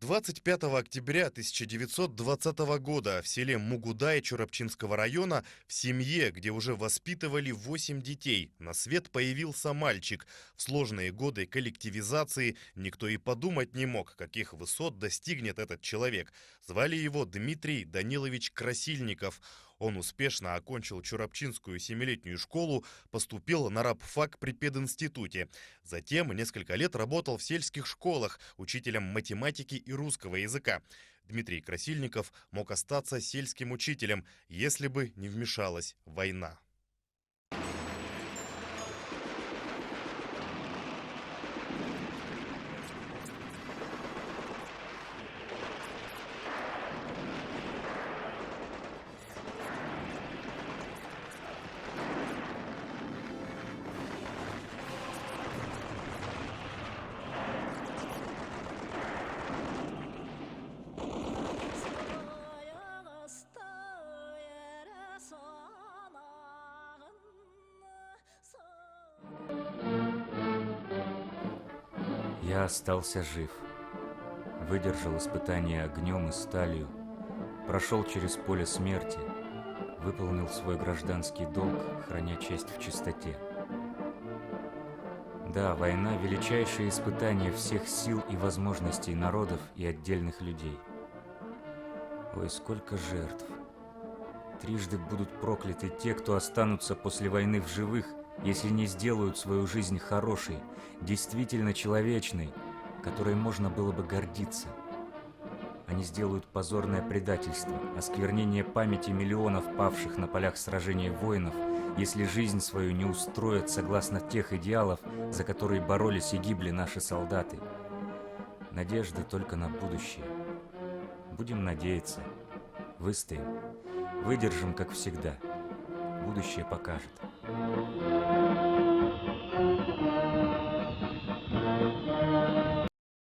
25 октября 1920 года в селе Мугудай Чурапчинского района в семье, где уже воспитывали 8 детей, на свет появился мальчик. В сложные годы коллективизации никто и подумать не мог, каких высот достигнет этот человек. Звали его Дмитрий Данилович Красильников. Он успешно окончил Чурапчинскую семилетнюю школу, поступил на рабфак при пединституте. Затем несколько лет работал в сельских школах учителем математики и русского языка. Дмитрий Красильников мог остаться сельским учителем, если бы не вмешалась война. Я остался жив, выдержал испытания огнем и сталью, прошел через поле смерти, выполнил свой гражданский долг, храня честь в чистоте. Да, война – величайшее испытание всех сил и возможностей народов и отдельных людей. Ой, сколько жертв! Трижды будут прокляты те, кто останутся после войны в живых, если не сделают свою жизнь хорошей, действительно человечной, которой можно было бы гордиться. Они сделают позорное предательство, осквернение памяти миллионов павших на полях сражений воинов, если жизнь свою не устроят согласно тех идеалов, за которые боролись и гибли наши солдаты. Надежда только на будущее. Будем надеяться. Выстоим. Выдержим, как всегда. Будущее покажет.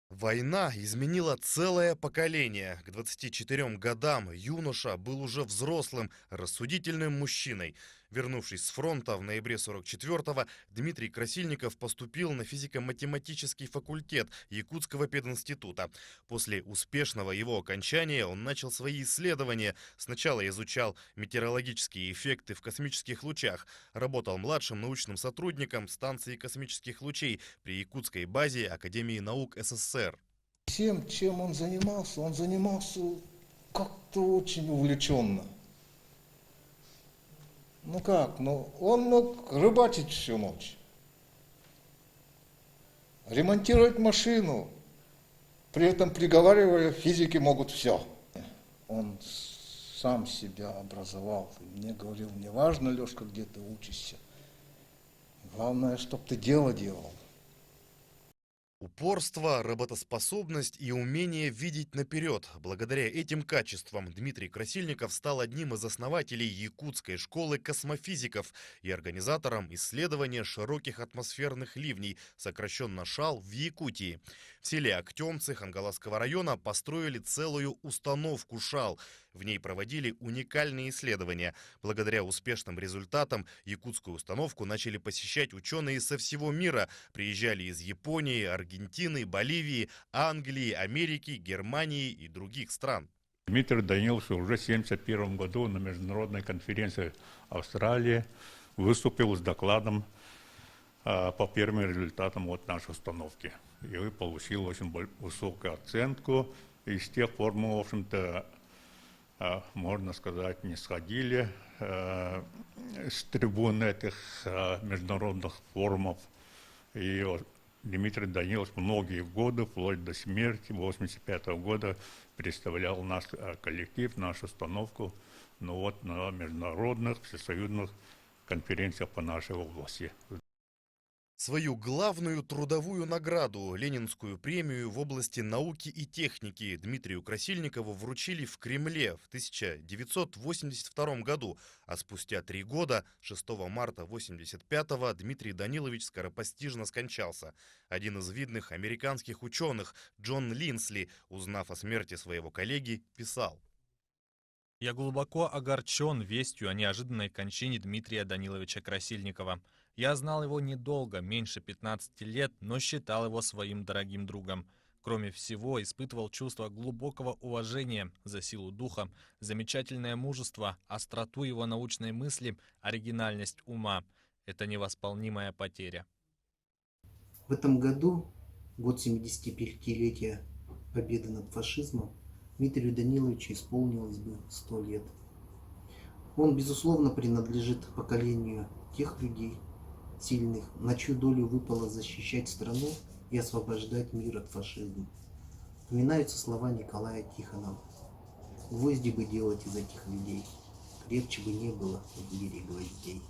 Война изменила целое поколение. К 24 годам юноша был уже взрослым, рассудительным мужчиной. Вернувшись с фронта в ноябре 44-го, Дмитрий Красильников поступил на физико-математический факультет Якутского пединститута. После успешного его окончания он начал свои исследования. Сначала изучал метеорологические эффекты в космических лучах, работал младшим научным сотрудником станции космических лучей при Якутской базе Академии наук СССР. Тем, чем он занимался как-то очень увлеченно. Он мог рыбачить всю ночь, ремонтировать машину, при этом приговаривая, физики могут все. Он сам себя образовал, и мне говорил, не важно, Лешка, где ты учишься, главное, чтоб ты дело делал. Упорство, работоспособность и умение видеть наперед. Благодаря этим качествам Дмитрий Красильников стал одним из основателей Якутской школы космофизиков и организатором исследования широких атмосферных ливней, сокращенно ШАЛ, в Якутии. В селе Актемцы Хангаласского района построили целую установку ШАЛ. В ней проводили уникальные исследования. Благодаря успешным результатам якутскую установку начали посещать ученые со всего мира. Приезжали из Японии, Аргентины, Боливии, Англии, Америки, Германии и других стран. Дмитрий Данилович уже в 1971 году на международной конференции Австралии выступил с докладом по первым результатам нашей установки. И получил очень высокую оценку. И с тех пор мы, в общем-то, можно сказать, не сходили с трибун этих международных форумов. И Дмитрий Данилович многие годы, вплоть до смерти, 1985 года, представлял наш коллектив, нашу установку на международных всесоюзных конференциях по нашей области. Свою главную трудовую награду, Ленинскую премию в области науки и техники, Дмитрию Красильникову вручили в Кремле в 1982 году, а спустя 3 года, 6 марта 1985-го, Дмитрий Данилович скоропостижно скончался. Один из видных американских ученых, Джон Линсли, узнав о смерти своего коллеги, писал: «Я глубоко огорчен вестью о неожиданной кончине Дмитрия Даниловича Красильникова. Я знал его недолго, меньше 15 лет, но считал его своим дорогим другом. Кроме всего, испытывал чувство глубокого уважения за силу духа, замечательное мужество, остроту его научной мысли, оригинальность ума. Это невосполнимая потеря. В этом году, год 75-летия победы над фашизмом, Дмитрию Даниловичу исполнилось бы 100 лет. Он, безусловно, принадлежит поколению тех людей, сильных, на чью долю выпало защищать страну и освобождать мир от фашизма. Вспоминаются слова Николая Тихонова: «Гвозди бы делать из этих людей, крепче бы не было в мире гвоздей».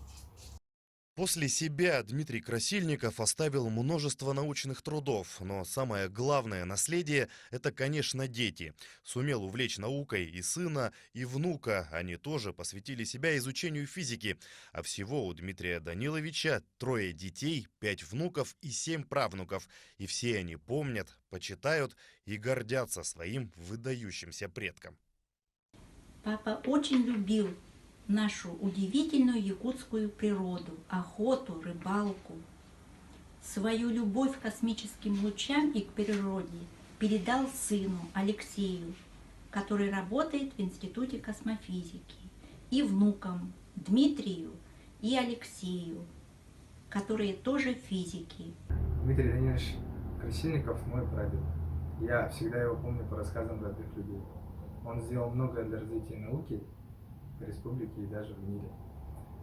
После себя Дмитрий Красильников оставил множество научных трудов, но самое главное наследие – это, конечно, дети. Сумел увлечь наукой и сына, и внука. Они тоже посвятили себя изучению физики. А всего у Дмитрия Даниловича 3 детей, 5 внуков и 7 правнуков. И все они помнят, почитают и гордятся своим выдающимся предком. Папа очень любил нашу удивительную якутскую природу, охоту, рыбалку. Свою любовь к космическим лучам и к природе передал сыну Алексею, который работает в Институте космофизики, и внукам Дмитрию и Алексею, которые тоже физики. Дмитрий Данилович Красильников мой прадед. Я всегда его помню по рассказам родных людей. Он сделал многое для развития науки в республике и даже в мире.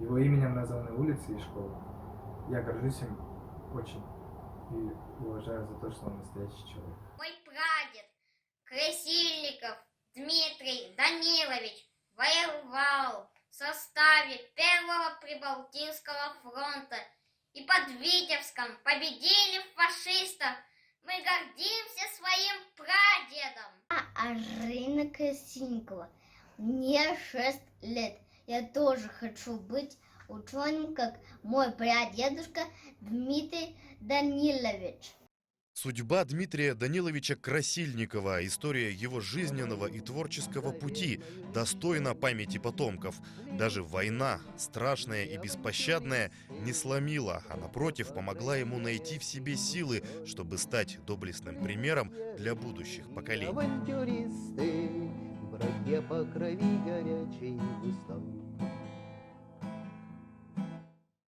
Его именем названы улицы и школы. Я горжусь им очень и уважаю за то, что он настоящий человек. Мой прадед Красильников Дмитрий Данилович воевал в составе Первого Прибалтийского фронта и под Витебском победили фашистов. Мы гордимся своим прадедом. Арина Красильникова. Мне 6 лет. Я тоже хочу быть ученым, как мой прадедушка Дмитрий Данилович. Судьба Дмитрия Даниловича Красильникова, история его жизненного и творческого пути, достойна памяти потомков. Даже война, страшная и беспощадная, не сломила, а напротив помогла ему найти в себе силы, чтобы стать доблестным примером для будущих поколений. Авантюристы, братья по крови горячей, устав